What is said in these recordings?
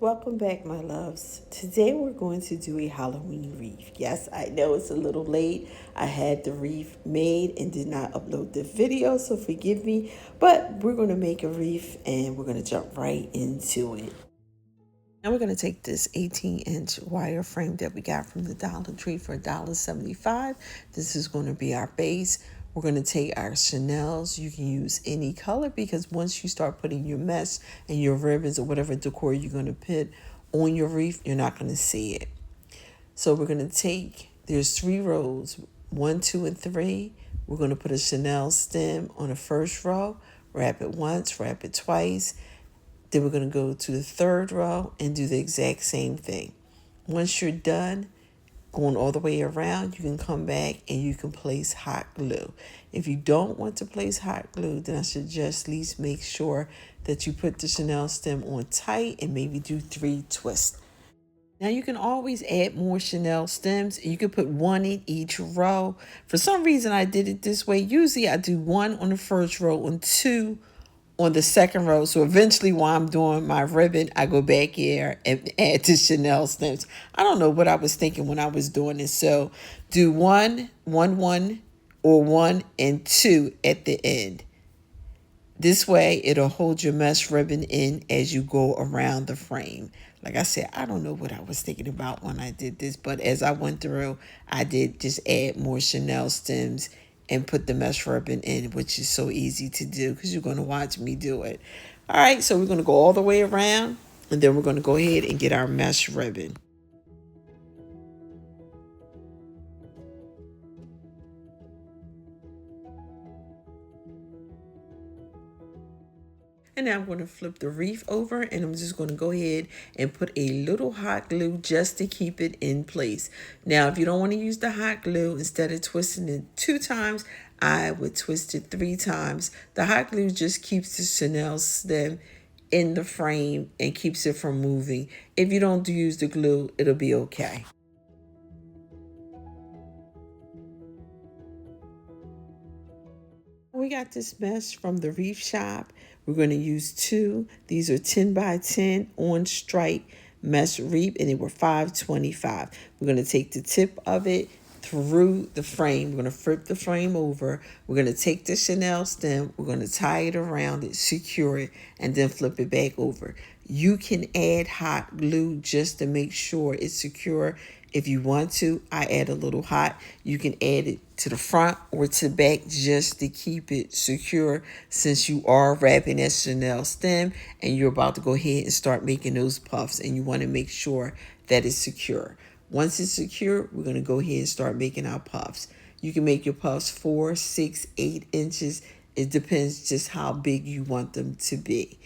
Welcome back, my loves. Today we're going to do a Halloween wreath. Yes, I know it's a little late. I had the wreath made and did not upload the video, so forgive me. But we're going to make a wreath and we're going to jump right into it. Now we're going to take this 18-inch wire frame that we got from the Dollar Tree for $1.75. This is going to be our base. We're going to take our Chanels. You can use any color because once you start putting your mesh and your ribbons or whatever decor you're going to put on your wreath, you're not going to see it. So we're going to take, there's 3 rows, 1, 2, and 3. We're going to put a Chanel stem on the first row, wrap it once, wrap it twice. Then we're going to go to the 3rd row and do the exact same thing. Once you're done going all the way around, you can come back and you can place hot glue. If you don't want to place hot glue, then I suggest at least make sure that you put the Chanel stem on tight and maybe do 3 twists. Now you can always add more Chanel stems. You can put 1 in each row. For some reason I did it this way. Usually I do 1 on the first row and 2 on the 2nd row. So eventually while I'm doing my ribbon, I go back here and add the Chanel stems. I don't know what I was thinking when I was doing this. So do 1, 1, 1, or 1 and 2 at the end. This way it'll hold your mesh ribbon in as you go around the frame. Like I said, I don't know what I was thinking about when I did this, but as I went through, I did just add more Chanel stems and put the mesh ribbon in, which is so easy to do because you're going to watch me do it. All right, so we're going to go all the way around, and then we're going to go ahead and get our mesh ribbon. And now I'm going to flip the wreath over and I'm just going to go ahead and put a little hot glue just to keep it in place. Now, if you don't want to use the hot glue, instead of twisting it 2 times, I would twist it 3 times. The hot glue just keeps the Chanel stem in the frame and keeps it from moving. If you don't use the glue, it'll be okay. We got this mesh from the Wreath shop. We're going to use 2. These are 10 by 10 on stripe mesh wreath, and they were $5.25. We're going to take the tip of it through the frame. We're going to flip the frame over. We're going to take the Chanel stem. We're going to tie it around it, secure it, and then flip it back over. You can add hot glue just to make sure it's secure. If you want to, I add a little hot. You can add it to the front or to the back just to keep it secure, since you are wrapping that Chanel stem and you're about to go ahead and start making those puffs, and you want to make sure that it's secure. Once it's secure, we're going to go ahead and start making our puffs. You can make your puffs 4, 6, 8 inches. It depends just how big you want them to be.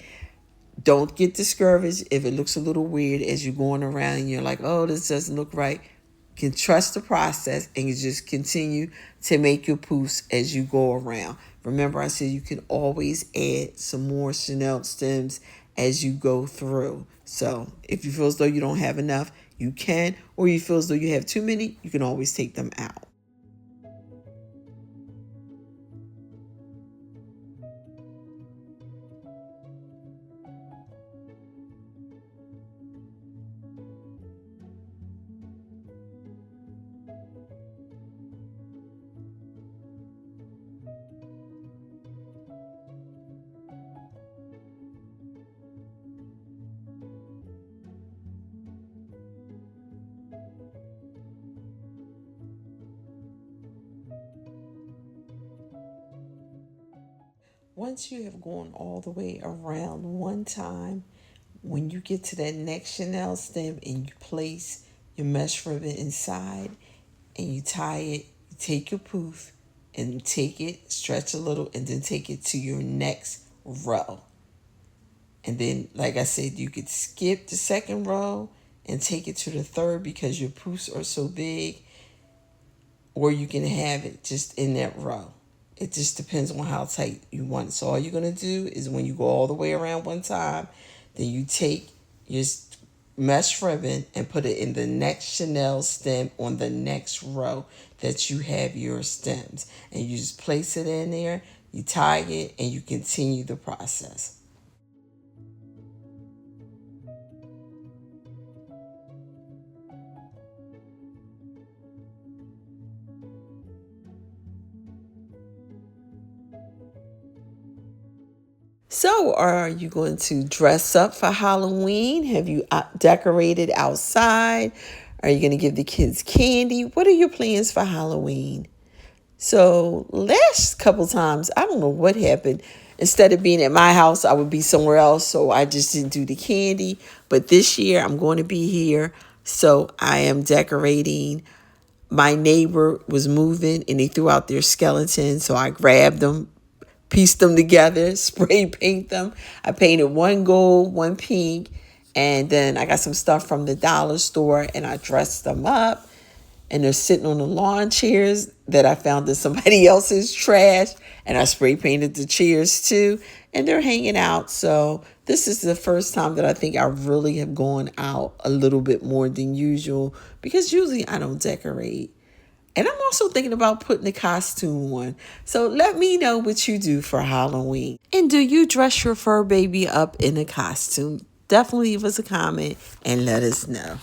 Don't get discouraged if it looks a little weird as you're going around and you're like, oh, this doesn't look right. You can trust the process and you just continue to make your poofs as you go around. Remember, I said you can always add some more Chanel stems as you go through. So if you feel as though you don't have enough, you can, or you feel as though you have too many, you can always take them out. Once you have gone all the way around one time, when you get to that next Chanel stem and you place your mesh ribbon inside and you tie it, you take your poof and take it, stretch a little, and then take it to your next row. And then, like I said, you could skip the 2nd row and take it to the 3rd because your poofs are so big, or you can have it just in that row. It just depends on how tight you want it. So all you're going to do is when you go all the way around one time, then you take your mesh ribbon and put it in the next Chanel stem on the next row that you have your stems. And you just place it in there, you tie it, and you continue the process. And you continue the process. So, are you going to dress up for Halloween? Have you decorated outside? Are you going to give the kids candy? What are your plans for Halloween? So, last couple times, I don't know what happened. Instead of being at my house, I would be somewhere else. So, I just didn't do the candy. But this year, I'm going to be here. So, I am decorating. My neighbor was moving and they threw out their skeletons. So, I grabbed them, pieced them together, spray paint them. I painted one gold, one pink, and then I got some stuff from the dollar store and I dressed them up. And they're sitting on the lawn chairs that I found in somebody else's trash. And I spray painted the chairs too. And they're hanging out. So this is the first time that I think I really have gone out a little bit more than usual, because usually I don't decorate. And I'm also thinking about putting a costume on. So let me know what you do for Halloween. And do you dress your fur baby up in a costume? Definitely leave us a comment and let us know.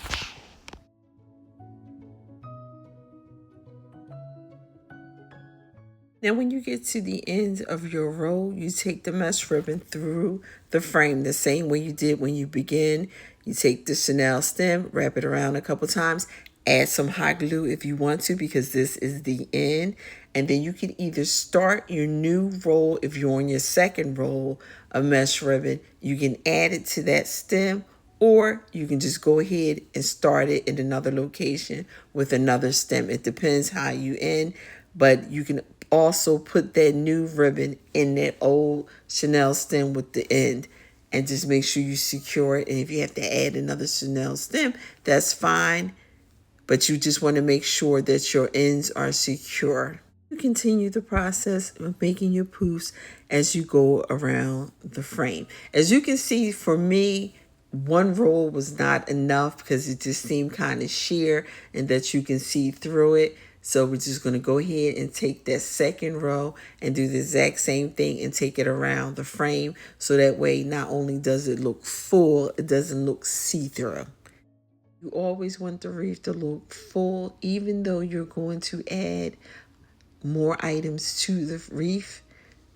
Now, when you get to the end of your row, you take the mesh ribbon through the frame the same way you did when you begin. You take the Chanel stem, wrap it around a couple times, add some hot glue if you want to, because this is the end. And then you can either start your new roll. If you're on your second roll of mesh ribbon, you can add it to that stem, or you can just go ahead and start it in another location with another stem. It depends how you end, but you can also put that new ribbon in that old Chanel stem with the end, and just make sure you secure it. And if you have to add another Chanel stem, that's fine, but you just want to make sure that your ends are secure. You continue the process of making your poofs as you go around the frame. As you can see, for me, one roll was not enough because it just seemed kind of sheer and that you can see through it. So we're just going to go ahead and take that second row and do the exact same thing and take it around the frame. So that way, not only does it look full, it doesn't look see-through. You always want the wreath to look full, even though you're going to add more items to the wreath.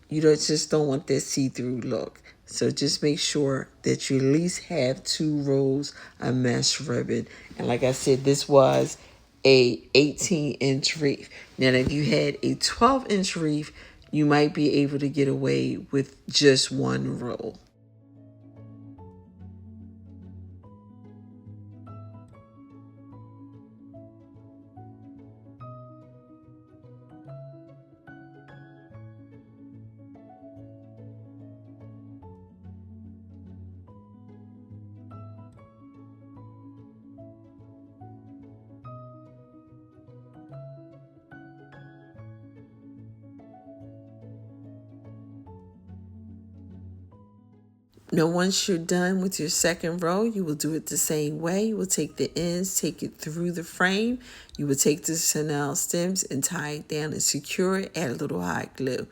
You just don't want that see-through look. So just make sure that you at least have 2 rows of mesh ribbon. And like I said, this was a 18-inch wreath. Now, if you had a 12-inch wreath, you might be able to get away with just 1 roll. Now, once you're done with your second row, you will do it the same way. You will take the ends, take it through the frame. You will take the Chanel stems and tie it down and secure it, add a little hot glue.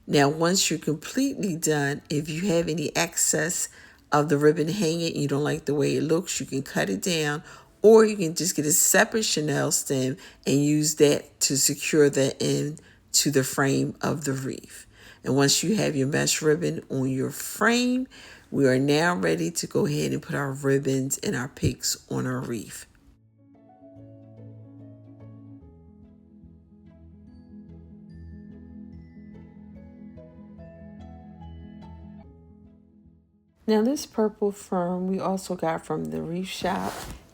Now, once you're completely done, if you have any excess of the ribbon hanging and you don't like the way it looks, you can cut it down, or you can just get a separate Chanel stem and use that to secure the end to the frame of the wreath. And once you have your mesh ribbon on your frame, we are now ready to go ahead and put our ribbons and our picks on our wreath. Now, this purple fern we also got from the wreath shop,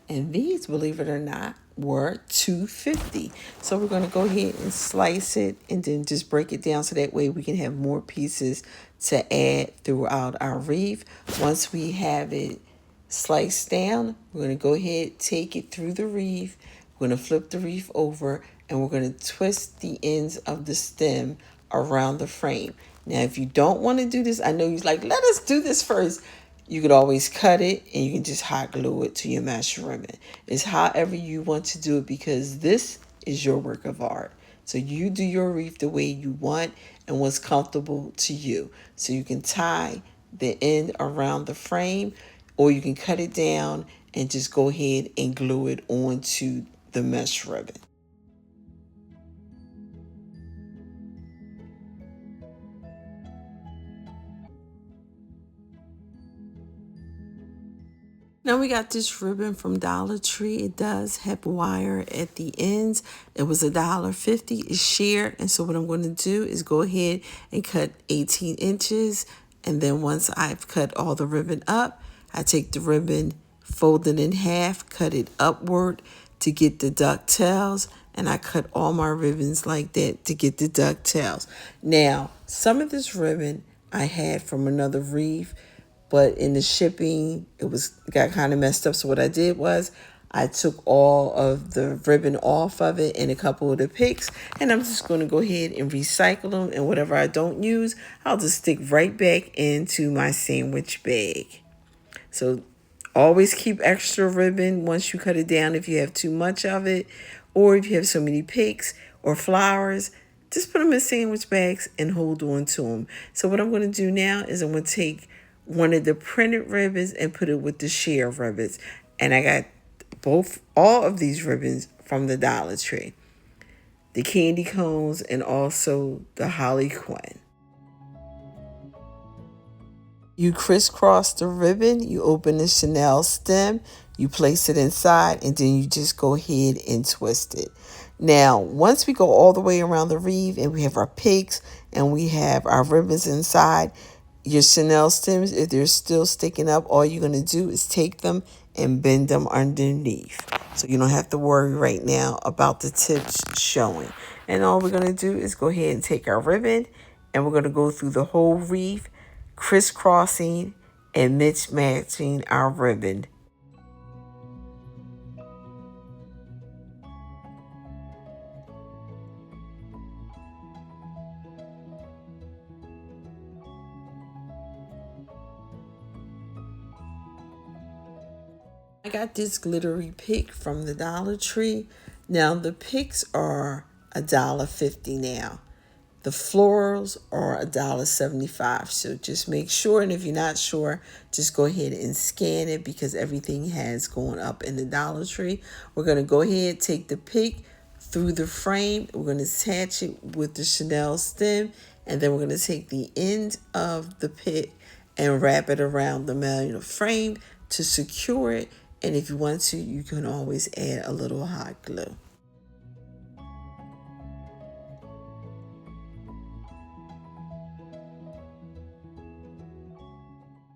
and these, believe it or not, were $2.50. So we're going to go ahead and slice it and then just break it down so that way we can have more pieces to add throughout our wreath. Once we have it sliced down, we're going to go ahead, take it through the wreath. We're going to flip the wreath over, and we're going to twist the ends of the stem around the frame. Now, if you don't want to do this, I know you're like, let us do this first. You could always cut it and you can just hot glue it to your mesh ribbon. It's however you want to do it, because this is your work of art. So you do your wreath the way you want and what's comfortable to you. So you can tie the end around the frame, or you can cut it down and just go ahead and glue it onto the mesh ribbon. Now we got this ribbon from Dollar Tree. It does have wire at the ends. It was $1.50. It's shared. And so what I'm going to do is go ahead and cut 18 inches. And then once I've cut all the ribbon up, I take the ribbon, fold it in half, cut it upward to get the ducktails. And I cut all my ribbons like that to get the ducktails. Now, some of this ribbon I had from another Wreath, but in the shipping, got kind of messed up. So what I did was I took all of the ribbon off of it and a couple of the picks, and I'm just going to go ahead and recycle them. And whatever I don't use, I'll just stick right back into my sandwich bag. So always keep extra ribbon once you cut it down if you have too much of it, or if you have so many picks or flowers. Just put them in sandwich bags and hold on to them. So what I'm going to do now is I'm going to take one of the printed ribbons and put it with the sheer ribbons. And I got all of these ribbons from the Dollar Tree. The candy cones and also the Holly Quinn. You crisscross the ribbon, you open the Chanel stem, you place it inside, and then you just go ahead and twist it. Now, once we go all the way around the wreath and we have our picks and we have our ribbons inside, your Chanel stems, if they're still sticking up, all you're going to do is take them and bend them underneath. So you don't have to worry right now about the tips showing. And all we're going to do is go ahead and take our ribbon and we're going to go through the whole wreath, crisscrossing and mismatching our ribbon. I got this glittery pick from the Dollar Tree. Now the picks are $1.50 now. The florals are $1.75. So just make sure, and if you're not sure, just go ahead and scan it because everything has gone up in the Dollar Tree. We're going to go ahead, take the pick through the frame. We're going to attach it with the Chanel stem, and then we're going to take the end of the pick and wrap it around the metal frame to secure it. And if you want to, you can always add a little hot glue.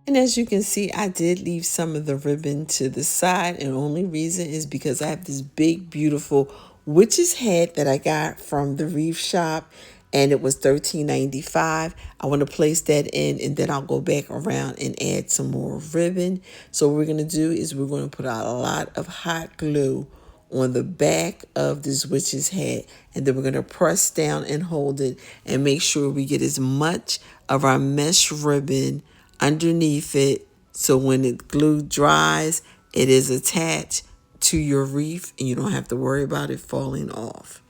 And as you can see, I did leave some of the ribbon to the side. And the only reason is because I have this big, beautiful witch's hat that I got from the Wreath shop. And it was $13.95. I want to place that in and then I'll go back around and add some more ribbon. So what we're going to do is we're going to put out a lot of hot glue on the back of this witch's hat, and then we're going to press down and hold it and make sure we get as much of our mesh ribbon underneath it so when the glue dries, it is attached to your wreath and you don't have to worry about it falling off.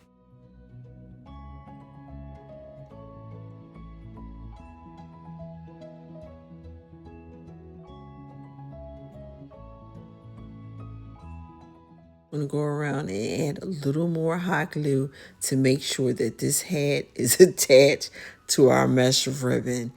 I'm going to go around and add a little more hot glue to make sure that this hat is attached to our mesh ribbon.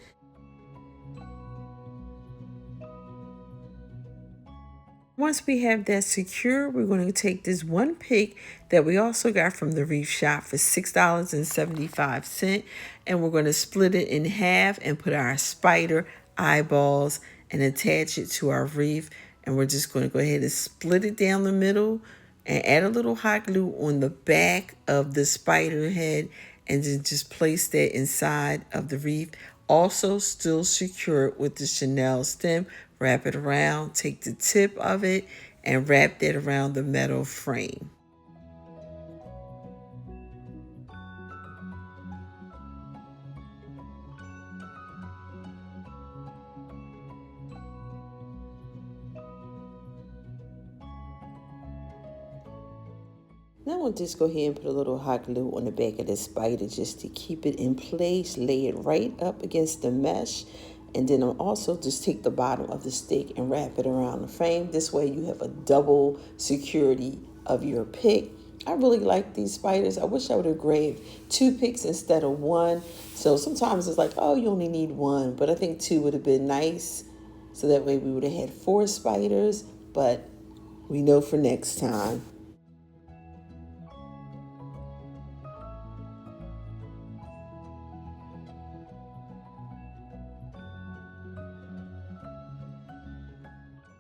Once we have that secure, we're going to take this one pick that we also got from the Wreath shop for $6.75, and we're going to split it in half and put our spider eyeballs and attach it to our wreath. And we're just going to go ahead and split it down the middle and add a little hot glue on the back of the spider head and then just place that inside of the wreath. Also still secure it with the Chanel stem. Wrap it around, take the tip of it, and wrap that around the metal frame. Now we'll just go ahead and put a little hot glue on the back of the spider just to keep it in place. Lay it right up against the mesh. And then I'll also just take the bottom of the stick and wrap it around the frame. This way you have a double security of your pick. I really like these spiders. I wish I would have grabbed 2 picks instead of 1. So sometimes it's like, oh, you only need 1. But I think 2 would have been nice. So that way we would have had 4 spiders. but we know for next time.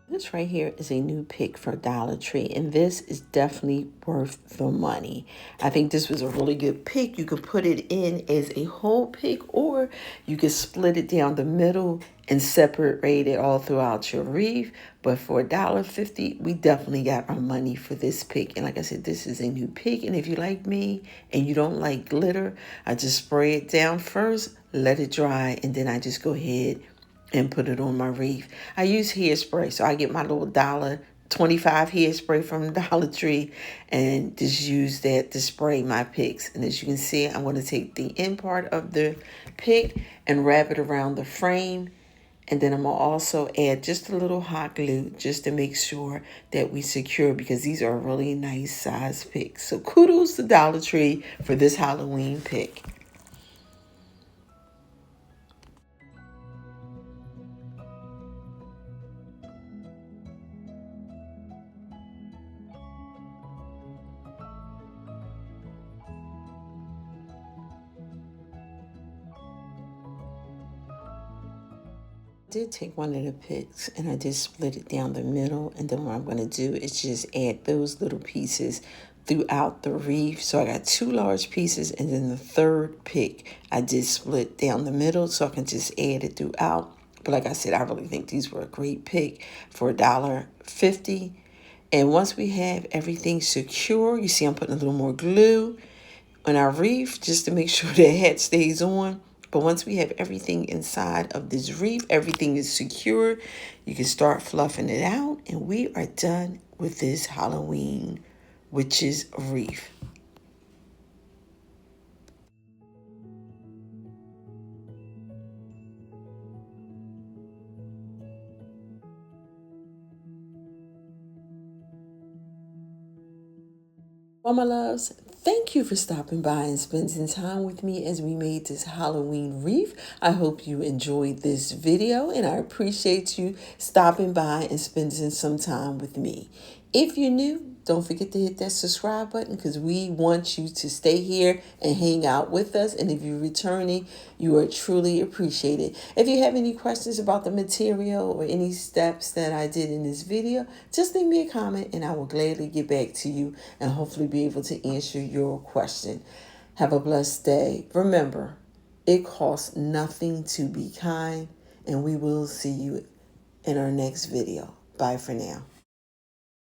This right here is a new pick for Dollar Tree, and this is definitely worth the money. I think this was a really good pick. You could put it in as a whole pick, or you could split it down the middle and separate it all throughout your wreath. But for $1.50, we definitely got our money for this pick. And like I said, this is a new pick. And if you like me and you don't like glitter, I just spray it down first, let it dry, and then I just go ahead and put it on my wreath. I use hairspray, so I get my little $1.25 hairspray from Dollar Tree and just use that to spray my picks. And as you can see, I'm going to take the end part of the pick and wrap it around the frame. And then I'm going to also add just a little hot glue just to make sure that we secure, because these are really nice size picks. So kudos to Dollar Tree for this Halloween pick. Did take one of the picks and I just split it down the middle, and then what I'm going to do is just add those little pieces throughout the wreath. So I got two large pieces, and then the third pick I did split down the middle so I can just add it throughout. But like I said, I really think these were a great pick for $1.50. And once we have everything secure, you see I'm putting a little more glue on our wreath just to make sure the hat stays on. But once we have everything inside of this wreath, everything is secure, you can start fluffing it out, and we are done with this Halloween witch's wreath. Well, my loves, thank you for stopping by and spending time with me as we made this Halloween wreath. I hope you enjoyed this video, and I appreciate you stopping by and spending some time with me. If you're new, don't forget to hit that subscribe button, because we want you to stay here and hang out with us. And if you're returning, you are truly appreciated. If you have any questions about the material or any steps that I did in this video, just leave me a comment and I will gladly get back to you and hopefully be able to answer your question. Have a blessed day. Remember, it costs nothing to be kind, and we will see you in our next video. Bye for now.